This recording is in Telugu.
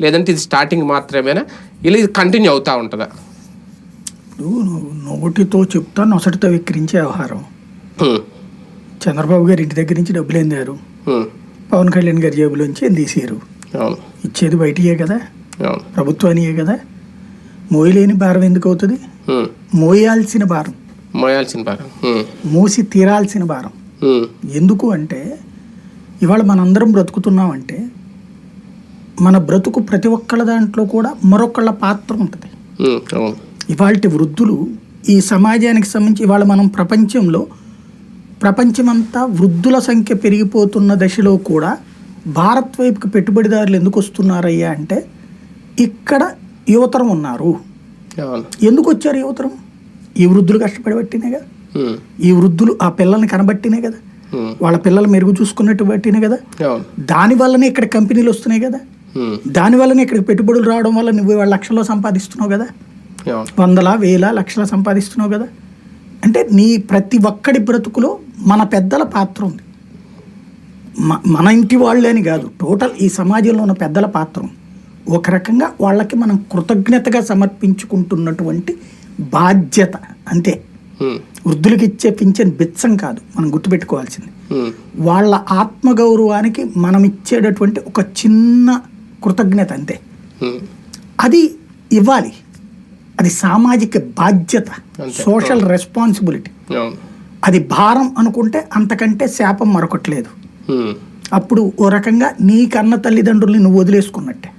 లేదంటే ఇది స్టార్టింగ్ మాత్రమేనా, ఇలా ఇది కంటిన్యూ అవుతూ ఉంటుందా? ఇప్పుడు నోటితో చెప్తా నొసటితో విక్రించే వ్యవహారం. చంద్రబాబు గారి ఇంటి దగ్గర నుంచి డబ్బులు ఏందారు, పవన్ కళ్యాణ్ గారి జేబులోంచి ఏం తీసారు. ఇచ్చేది బయటియే కదా, ప్రభుత్వానియే కదా. మోయలేని భారం ఎందుకు అవుతుంది? మోయాల్సిన భారం, మోసి తీరాల్సిన భారం. ఎందుకు అంటే ఇవాళ మనందరం బ్రతుకుతున్నామంటే మన బ్రతుకు ప్రతి ఒక్కళ్ళ దాంట్లో కూడా మరొకళ్ళ పాత్ర ఉంటుంది. ఇవాళ వృద్ధులు ఈ సమాజానికి సంబంధించి ఇవాళ మనం ప్రపంచమంతా వృద్ధుల సంఖ్య పెరిగిపోతున్న దశలో కూడా భారత్ వైపుకి పెట్టుబడిదారులు ఎందుకు వస్తున్నారయ్యా అంటే ఇక్కడ యువతరం ఉన్నారు. ఎందుకు వచ్చారు యువతరం? ఈ వృద్ధులు కష్టపడి పట్టినే కదా, ఈ వృద్ధులు ఆ పిల్లల్ని కనబట్టినే కదా, వాళ్ళ పిల్లలు మెరుగు చూసుకున్నట్టు బట్టినే కదా, దాని వల్లనే ఇక్కడ కంపెనీలు వస్తున్నాయి కదా, దాని వల్లనే ఇక్కడికి పెట్టుబడులు రావడం వల్ల నువ్వు వాళ్ళ లక్షల్లో సంపాదిస్తున్నావు కదా, వందల వేల లక్షల సంపాదిస్తున్నావు కదా. అంటే నీ ప్రతి ఒక్కడి బ్రతుకులో మన పెద్దల పాత్ర ఉంది. మన ఇంటి వాళ్ళే అని కాదు, టోటల్ ఈ సమాజంలో ఉన్న పెద్దల పాత్ర ఉంది. ఒక రకంగా వాళ్ళకి మనం కృతజ్ఞతగా సమర్పించుకుంటున్నటువంటి బాధ్యత అంతే. వృద్ధులకి ఇచ్చే పింఛన్ బిచ్చం కాదు, మనం గుర్తుపెట్టుకోవాల్సింది. వాళ్ళ ఆత్మగౌరవానికి మనం ఇచ్చేటటువంటి ఒక చిన్న కృతజ్ఞత అంతే. అది ఇవ్వాలి, అది సామాజిక బాధ్యత, సోషల్ రెస్పాన్సిబిలిటీ. అది భారం అనుకుంటే అంతకంటే శాపం మరొకట్లేదు. అప్పుడు ఓ రకంగా నీ కన్న తల్లిదండ్రుల్ని నువ్వు వదిలేసుకున్నట్టే.